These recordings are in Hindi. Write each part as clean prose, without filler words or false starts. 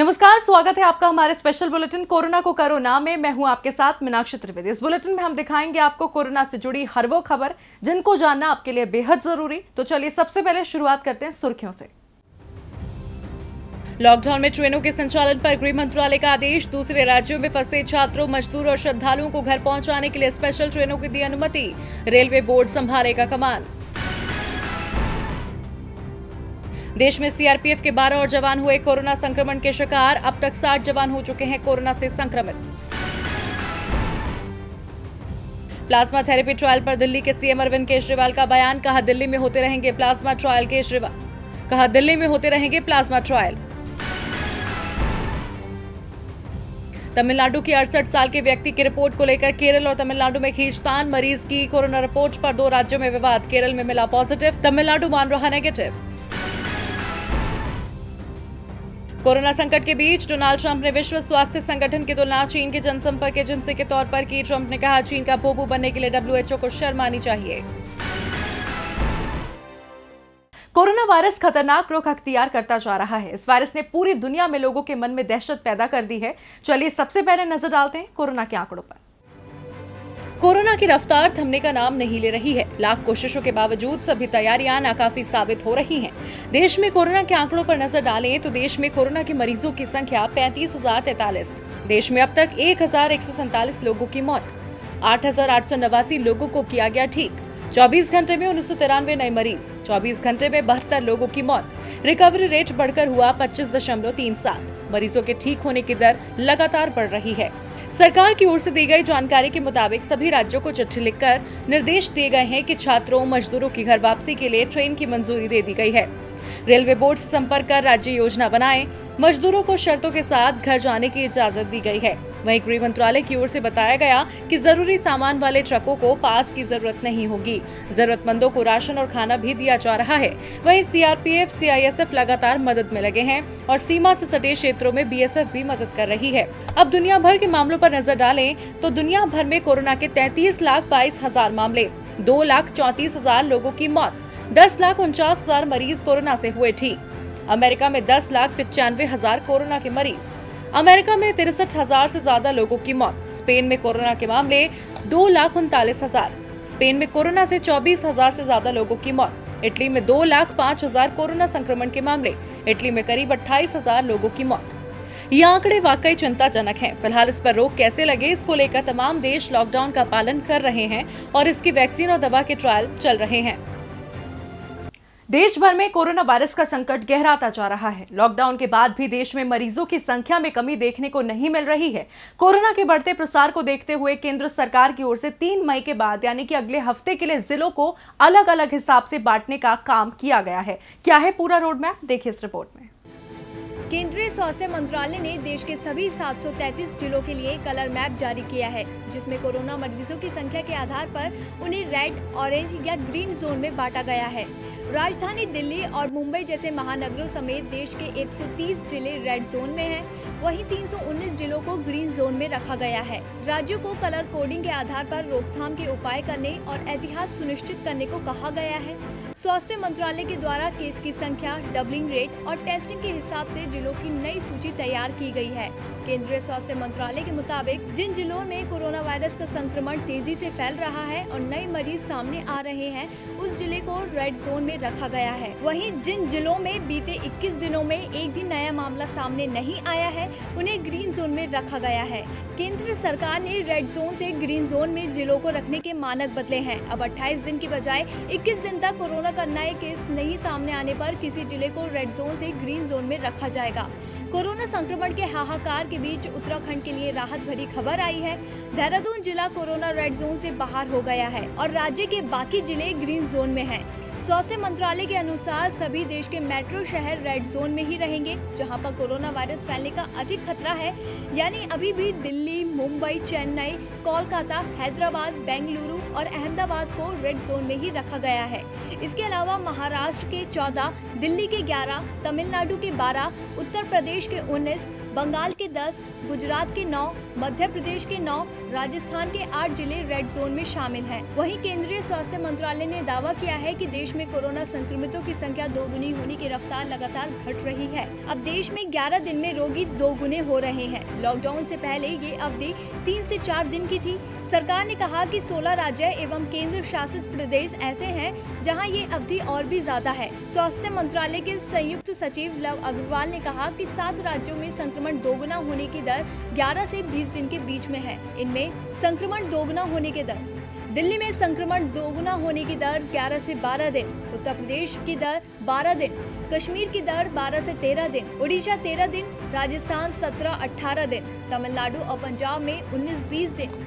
नमस्कार, स्वागत है आपका हमारे स्पेशल बुलेटिन कोरोना को करो ना में। मैं हूं आपके साथ मीनाक्षी त्रिवेदी। इस बुलेटिन में हम दिखाएंगे आपको कोरोना से जुड़ी हर वो खबर जिनको जानना आपके लिए बेहद जरूरी। तो चलिए सबसे पहले शुरुआत करते हैं सुर्खियों से। लॉकडाउन में ट्रेनों के संचालन पर गृह मंत्रालय का आदेश। दूसरे राज्यों में फंसे छात्रों, मजदूर और श्रद्धालुओं को घर पहुंचाने के लिए स्पेशल ट्रेनों की दी अनुमति। रेलवे बोर्ड संभालेगा कमान। देश में सीआरपीएफ के 12 और जवान हुए कोरोना संक्रमण के शिकार। अब तक 60 जवान हो चुके हैं कोरोना से संक्रमित। प्लाज्मा थेरेपी ट्रायल पर दिल्ली के सीएम अरविंद केजरीवाल का बयान। कहा दिल्ली में होते रहेंगे प्लाज्मा ट्रायल। केजरीवाल कहा दिल्ली में होते रहेंगे प्लाज्मा ट्रायल। तमिलनाडु की 68 साल के व्यक्ति की रिपोर्ट को लेकर केरल और तमिलनाडु में खींचतान। मरीज की कोरोना रिपोर्ट पर 2 राज्यों में विवाद। केरल में मिला पॉजिटिव, तमिलनाडु मान रहा नेगेटिव। कोरोना संकट के बीच डोनाल्ड ट्रंप ने विश्व स्वास्थ्य संगठन की तुलना चीन के जनसंपर्क एजेंसी के तौर पर की। ट्रंप ने कहा चीन का बोबू बनने के लिए डब्ल्यूएचओ को शर्म आनी चाहिए। कोरोना वायरस खतरनाक रुख अख्तियार करता जा रहा है। इस वायरस ने पूरी दुनिया में लोगों के मन में दहशत पैदा कर दी है। चलिए सबसे पहले नजर डालते हैं कोरोना के आंकड़ों पर। कोरोना की रफ्तार थमने का नाम नहीं ले रही है। लाख कोशिशों के बावजूद सभी तैयारियां नाकाफी साबित हो रही हैं। देश में कोरोना के आंकड़ों पर नजर डालें तो देश में कोरोना के मरीजों की संख्या 35,043। देश में अब तक 1,147 लोगों की मौत, 8,889 लोगों को किया गया ठीक। 24 घंटे में 1993 नए मरीज, 24 घंटे में 72 लोगों की मौत। रिकवरी रेट बढ़कर हुआ 25.37। मरीजों के ठीक होने की दर लगातार बढ़ रही है। सरकार की ओर से दी गई जानकारी के मुताबिक सभी राज्यों को चिट्ठी लिखकर निर्देश दिए गए हैं कि छात्रों, मजदूरों की घर वापसी के लिए ट्रेन की मंजूरी दे दी गई है। रेलवे बोर्ड से संपर्क कर राज्य योजना बनाएं। मजदूरों को शर्तों के साथ घर जाने की इजाजत दी गई है। वहीं गृह मंत्रालय की ओर से बताया गया कि जरूरी सामान वाले ट्रकों को पास की जरूरत नहीं होगी। जरूरतमंदों को राशन और खाना भी दिया जा रहा है। वहीं सीआरपीएफ, सीआईएसएफ लगातार मदद में लगे हैं और सीमा से सटे क्षेत्रों में बीएसएफ भी मदद कर रही है। अब दुनिया भर के मामलों पर नजर डालें तो दुनिया भर में कोरोना के 33,22,000 मामले, 2,34,000 लोगों की मौत, 10,49,000 मरीज कोरोना से हुए ठीक। अमेरिका में 10,95,000 कोरोना के मरीज, अमेरिका में 63,000 से ज्यादा लोगों की मौत। स्पेन में कोरोना के मामले 2,39,000। स्पेन में कोरोना से 24,000 से ज्यादा लोगों की मौत। इटली में 2,05,000 कोरोना संक्रमण के मामले, इटली में करीब 28,000 लोगों की मौत। ये आंकड़े वाकई चिंताजनक हैं। फिलहाल इस पर रोक कैसे लगे, इसको लेकर तमाम देश लॉकडाउन का पालन कर रहे हैं और इसकी वैक्सीन और दवा के ट्रायल चल रहे हैं। देश भर में कोरोना वायरस का संकट गहराता जा रहा है। लॉकडाउन के बाद भी देश में मरीजों की संख्या में कमी देखने को नहीं मिल रही है। कोरोना के बढ़ते प्रसार को देखते हुए केंद्र सरकार की ओर से 3 मई के बाद यानी कि अगले हफ्ते के लिए जिलों को अलग अलग हिसाब से बांटने का काम किया गया है। क्या है पूरा रोड मैप, देखिए इस रिपोर्ट में। केंद्रीय स्वास्थ्य मंत्रालय ने देश के सभी 733 जिलों के लिए कलर मैप जारी किया है, जिसमें कोरोना मरीजों की संख्या के आधार पर उन्हें रेड, ऑरेंज या ग्रीन जोन में बांटा गया है। राजधानी दिल्ली और मुंबई जैसे महानगरों समेत देश के 130 जिले रेड जोन में हैं, वहीं 319 जिलों को ग्रीन जोन में रखा गया है। राज्यों को कलर कोडिंग के आधार पर रोकथाम के उपाय करने और एहतियात सुनिश्चित करने को कहा गया है। स्वास्थ्य मंत्रालय के द्वारा केस की संख्या, डबलिंग रेट और टेस्टिंग के हिसाब से जिलों की नई सूची तैयार की गई है। केंद्रीय स्वास्थ्य मंत्रालय के मुताबिक जिन जिलों में कोरोना वायरस का संक्रमण तेजी से फैल रहा है और नए मरीज सामने आ रहे हैं, उस जिले को रेड जोन में रखा गया है। वहीं जिन जिलों में बीते 21 दिनों में एक भी नया मामला सामने नहीं आया है, उन्हें ग्रीन जोन में रखा गया है। केंद्र सरकार ने रेड जोन से ग्रीन जोन में जिलों को रखने के मानक बदले हैं। अब 28 दिन की बजाय 21 दिन तक कोरोना का नए केस नहीं सामने आने पर किसी जिले को रेड जोन से ग्रीन जोन में रखा जाएगा। कोरोना संक्रमण के हाहाकार के बीच उत्तराखंड के लिए राहत भरी खबर आई है। देहरादून जिला कोरोना रेड जोन से बाहर हो गया है और राज्य के बाकी जिले ग्रीन जोन में हैं। स्वास्थ्य मंत्रालय के अनुसार सभी देश के मेट्रो शहर रेड जोन में ही रहेंगे, जहां पर कोरोना वायरस फैलने का अधिक खतरा है। यानी अभी भी दिल्ली, मुंबई, चेन्नई, कोलकाता, हैदराबाद, बेंगलुरु और अहमदाबाद को रेड जोन में ही रखा गया है। इसके अलावा महाराष्ट्र के 14, दिल्ली के 11, तमिलनाडु के 12, उत्तर प्रदेश के 19, बंगाल के 10, गुजरात के 9, मध्य प्रदेश के 9, राजस्थान के 8 जिले रेड जोन में शामिल हैं। वहीं केंद्रीय स्वास्थ्य मंत्रालय ने दावा किया है कि देश में कोरोना संक्रमितों की संख्या दोगुनी होने की रफ्तार लगातार घट रही है। अब देश में 11 दिन में रोगी दोगुने हो रहे हैं। लॉकडाउन से पहले ये अवधि 3 से 4 दिन की थी। सरकार ने कहा कि 16 राज्य एवं केंद्र शासित प्रदेश ऐसे हैं जहां ये अवधि और भी ज्यादा है। स्वास्थ्य मंत्रालय के संयुक्त सचिव लव अग्रवाल ने कहा कि 7 राज्यों में संक्रमण दोगुना होने की दर 11 से 20 दिन के बीच में है। इनमें संक्रमण दोगुना होने की दर: दिल्ली में संक्रमण दोगुना होने की दर 11 से 12 दिन, उत्तर प्रदेश की दर 12 दिन, कश्मीर की दर 12 से 13 दिन, उड़ीसा 13 दिन, राजस्थान 17-18 दिन, तमिलनाडु और पंजाब में 19-20 दिन।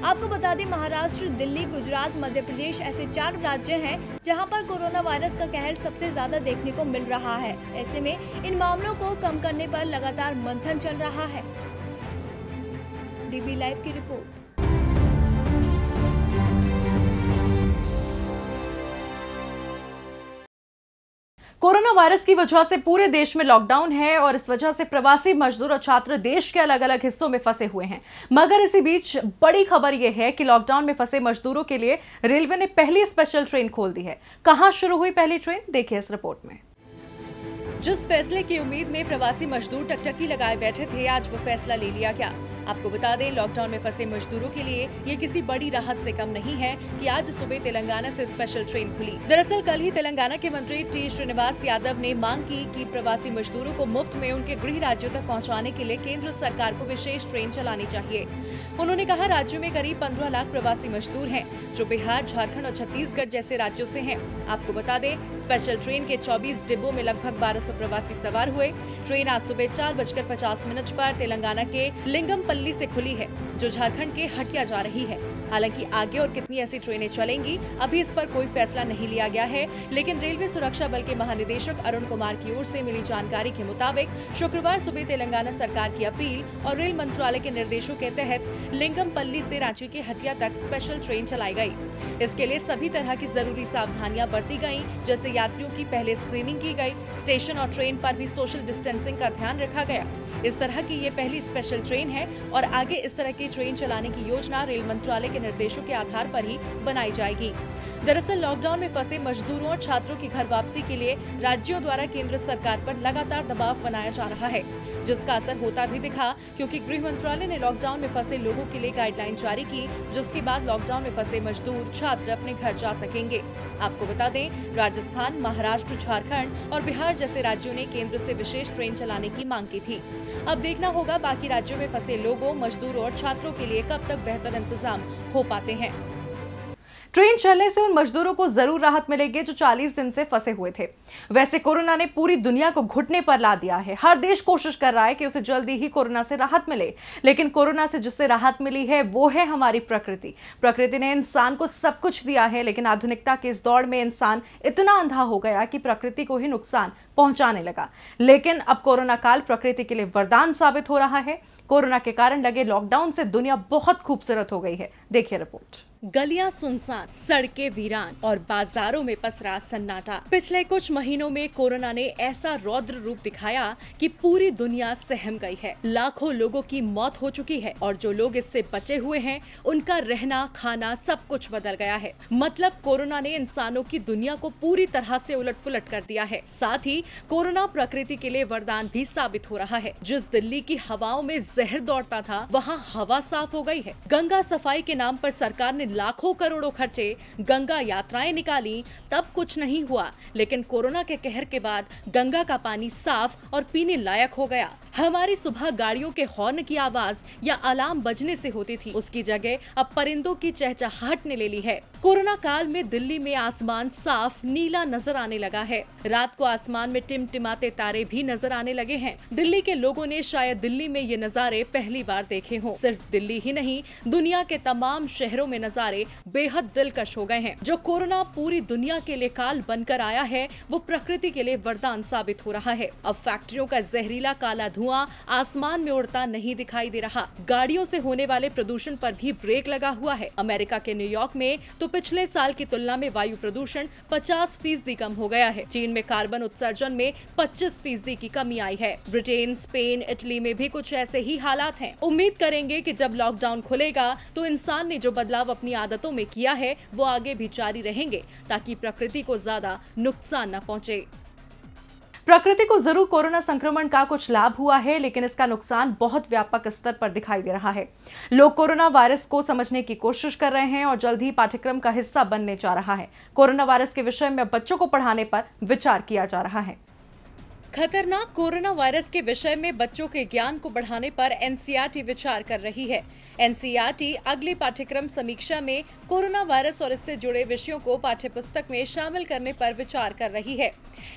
आपको बता दें, महाराष्ट्र, दिल्ली, गुजरात, मध्य प्रदेश ऐसे 4 राज्य हैं जहां पर कोरोना वायरस का कहर सबसे ज्यादा देखने को मिल रहा है। ऐसे में इन मामलों को कम करने पर लगातार मंथन चल रहा है। डीबी लाइव की रिपोर्ट। कोरोना वायरस की वजह से पूरे देश में लॉकडाउन है और इस वजह से प्रवासी मजदूर और छात्र देश के अलग अलग हिस्सों में फंसे हुए हैं। मगर इसी बीच बड़ी खबर यह है कि लॉकडाउन में फंसे मजदूरों के लिए रेलवे ने पहली स्पेशल ट्रेन खोल दी है। कहां शुरू हुई पहली ट्रेन, देखिए इस रिपोर्ट में। जिस फैसले की उम्मीद में प्रवासी मजदूर टकटकी लगाए बैठे थे, आज वो फैसला ले लिया गया। आपको बता दें, लॉकडाउन में फंसे मजदूरों के लिए ये किसी बड़ी राहत से कम नहीं है कि आज सुबह तेलंगाना से स्पेशल ट्रेन खुली। दरअसल कल ही तेलंगाना के मंत्री टी श्रीनिवास यादव ने मांग की कि प्रवासी मजदूरों को मुफ्त में उनके गृह राज्यों तक पहुंचाने के लिए केंद्र सरकार को विशेष ट्रेन चलानी चाहिए। उन्होंने कहा, राज्य में करीब 15 लाख प्रवासी मजदूर हैं जो बिहार, झारखंड और छत्तीसगढ़ जैसे राज्यों से हैं। आपको बता दें, स्पेशल ट्रेन के 24 डिब्बों में लगभग 1200 प्रवासी सवार हुए। ट्रेन आज सुबह 4:50 पर तेलंगाना के लिंगमपल्ली से खुली है, जो झारखंड के हटिया जा रही है। हालांकि आगे और कितनी ऐसी ट्रेनें चलेंगी, अभी इस पर कोई फैसला नहीं लिया गया है। लेकिन रेलवे सुरक्षा बल के महानिदेशक अरुण कुमार की ओर से मिली जानकारी के मुताबिक शुक्रवार सुबह तेलंगाना सरकार की अपील और रेल मंत्रालय के निर्देशों के तहत लिंगमपल्ली से रांची के हटिया तक स्पेशल ट्रेन चलाई गई। इसके लिए सभी तरह की जरूरी सावधानियां बरती गयी, जैसे यात्रियों की पहले स्क्रीनिंग की गई, स्टेशन और ट्रेन पर भी सोशल डिस्टेंसिंग का ध्यान रखा गया। इस तरह की ये पहली स्पेशल ट्रेन है और आगे इस तरह की ट्रेन चलाने की योजना रेल मंत्रालय के निर्देशों के आधार पर ही बनाई जाएगी। दरअसल लॉकडाउन में फंसे मजदूरों और छात्रों की घर वापसी के लिए राज्यों द्वारा केंद्र सरकार पर लगातार दबाव बनाया जा रहा है, जिसका असर होता भी दिखा, क्योंकि गृह मंत्रालय ने लॉकडाउन में फंसे लोगों के लिए गाइडलाइन जारी की, जिसके बाद लॉकडाउन में फंसे मजदूर छात्र अपने घर जा सकेंगे। आपको बता दें, राजस्थान, महाराष्ट्र, झारखंड और बिहार जैसे राज्यों ने केंद्र से विशेष ट्रेन चलाने की मांग की थी। अब देखना होगा बाकी राज्यों में फंसे लोगों, मजदूरों और छात्रों के लिए कब तक बेहतर इंतजाम हो पाते हैं। ट्रेन चलने से उन मजदूरों को जरूर राहत मिलेगी जो 40 दिन से फंसे हुए थे। वैसे कोरोना ने पूरी दुनिया को घुटने पर ला दिया है। हर देश कोशिश कर रहा है कि उसे जल्दी ही कोरोना से राहत मिले, लेकिन कोरोना से जिससे राहत मिली है वो है हमारी प्रकृति। प्रकृति ने इंसान को सब कुछ दिया है, लेकिन आधुनिकता के इस दौड़ में इंसान इतना अंधा हो गया कि प्रकृति को ही नुकसान पहुंचाने लगा। लेकिन अब कोरोना काल प्रकृति के लिए वरदान साबित हो रहा है। कोरोना के कारण लगे लॉकडाउन से दुनिया बहुत खूबसूरत हो गई है। देखिए रिपोर्ट। गलियां सुनसान, सड़कें वीरान और बाजारों में पसरा सन्नाटा। पिछले कुछ महीनों में कोरोना ने ऐसा रौद्र रूप दिखाया कि पूरी दुनिया सहम गई है। लाखों लोगों की मौत हो चुकी है और जो लोग इससे बचे हुए हैं, उनका रहना, खाना सब कुछ बदल गया है। मतलब कोरोना ने इंसानों की दुनिया को पूरी तरह से उलट-पुलट कर दिया है। साथ ही कोरोना प्रकृति के लिए वरदान भी साबित हो रहा है। जिस दिल्ली की हवाओं में जहर दौड़ता था, वहाँ हवा साफ हो गई है। गंगा सफाई के नाम पर सरकार ने लाखों करोड़ों खर्चे, गंगा यात्राएं निकाली, तब कुछ नहीं हुआ। लेकिन कोरोना के कहर के बाद गंगा का पानी साफ और पीने लायक हो गया। हमारी सुबह गाड़ियों के हॉर्न की आवाज या अलार्म बजने से होती थी, उसकी जगह अब परिंदों की चहचहाहट ने ले ली है। कोरोना काल में दिल्ली में आसमान साफ नीला नजर आने लगा है। रात को आसमान में टिमटिमाते तारे भी नजर आने लगे हैं। दिल्ली के लोगों ने शायद दिल्ली में ये नजारे पहली बार देखे हों। सिर्फ दिल्ली ही नहीं, दुनिया के तमाम शहरों में नजारे बेहद दिलकश हो गए हैं। जो कोरोना पूरी दुनिया के लिए काल बनकर आया है, वो प्रकृति के लिए वरदान साबित हो रहा है। अब फैक्ट्रियों का जहरीला काला धुआं धुआं आसमान में उड़ता नहीं दिखाई दे रहा। गाड़ियों से होने वाले प्रदूषण पर भी ब्रेक लगा हुआ है। अमेरिका के न्यूयॉर्क में तो पिछले साल की तुलना में वायु प्रदूषण 50% कम हो गया है। चीन में कार्बन उत्सर्जन में 25% की कमी आई है। ब्रिटेन, स्पेन, इटली में भी कुछ ऐसे ही हालात हैं। उम्मीद करेंगे कि जब लॉकडाउन खुलेगा तो इंसान ने जो बदलाव अपनी आदतों में किया है वो आगे भी जारी रहेंगे, ताकि प्रकृति को ज्यादा नुकसान न पहुंचे। प्रकृति को जरूर कोरोना संक्रमण का कुछ लाभ हुआ है, लेकिन इसका नुकसान बहुत व्यापक स्तर पर दिखाई दे रहा है। लोग कोरोना वायरस को समझने की कोशिश कर रहे हैं और जल्द ही पाठ्यक्रम का हिस्सा बनने जा रहा है। कोरोना वायरस के विषय में बच्चों को पढ़ाने पर विचार किया जा रहा है। खतरनाक कोरोना वायरस के विषय में बच्चों के ज्ञान को बढ़ाने पर एनसीईआरटी विचार कर रही है। एनसीईआरटी अगली पाठ्यक्रम समीक्षा में कोरोना वायरस और इससे जुड़े विषयों को पाठ्यपुस्तक में शामिल करने पर विचार कर रही है।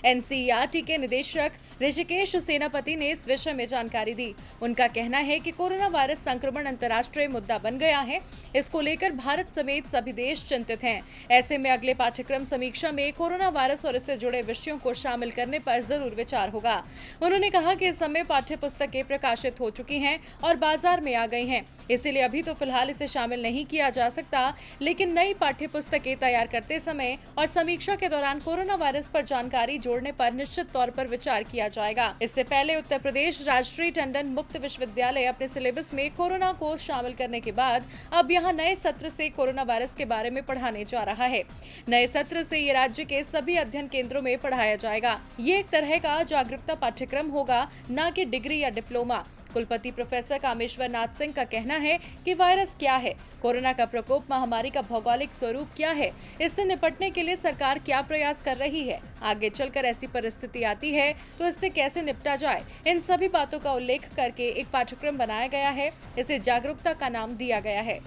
एनसीईआरटी के निदेशक ऋषिकेश सेनापति ने इस विषय में जानकारी दी। उनका कहना है कि कोरोना वायरस संक्रमण अंतर्राष्ट्रीय मुद्दा बन गया है। इसको लेकर भारत समेत सभी देश चिंतित हैं। ऐसे में अगले पाठ्यक्रम समीक्षा में कोरोना वायरस और इससे जुड़े विषयों को शामिल करने पर जरूर विचार होगा। उन्होंने कहा कि इस समय पाठ्य पुस्तकें प्रकाशित हो चुकी हैं और बाजार में आ गई हैं, इसीलिए अभी तो फिलहाल इसे शामिल नहीं किया जा सकता, लेकिन नई पाठ्य पुस्तकें तैयार करते समय और समीक्षा के दौरान कोरोना वायरस पर जानकारी जोड़ने पर निश्चित तौर पर विचार किया जाएगा। इससे पहले उत्तर प्रदेश राजश्री टंडन मुक्त विश्वविद्यालय अपने सिलेबस में कोरोना को शामिल करने के बाद अब यहाँ नए सत्र से कोरोना वायरस के बारे में पढ़ाने जा रहा है। नए सत्र से ये राज्य के सभी अध्ययन केंद्रों में पढ़ाया जाएगा। ये एक तरह का जागरूकता पाठ्यक्रम होगा, न कि डिग्री या डिप्लोमा। कुलपति प्रोफेसर कामेश्वर नाथ सिंह का कहना है कि वायरस क्या है, कोरोना का प्रकोप महामारी का भौगोलिक स्वरूप क्या है, इससे निपटने के लिए सरकार क्या प्रयास कर रही है, आगे चलकर ऐसी परिस्थिति आती है तो इससे कैसे निपटा जाए, इन सभी बातों का उल्लेख करके एक पाठ्यक्रम बनाया गया है। इसे जागरूकता का नाम दिया गया है।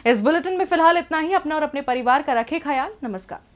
इस बुलेटिन में फिलहाल इतना ही। अपना और अपने परिवार का रखें ख्याल। नमस्कार।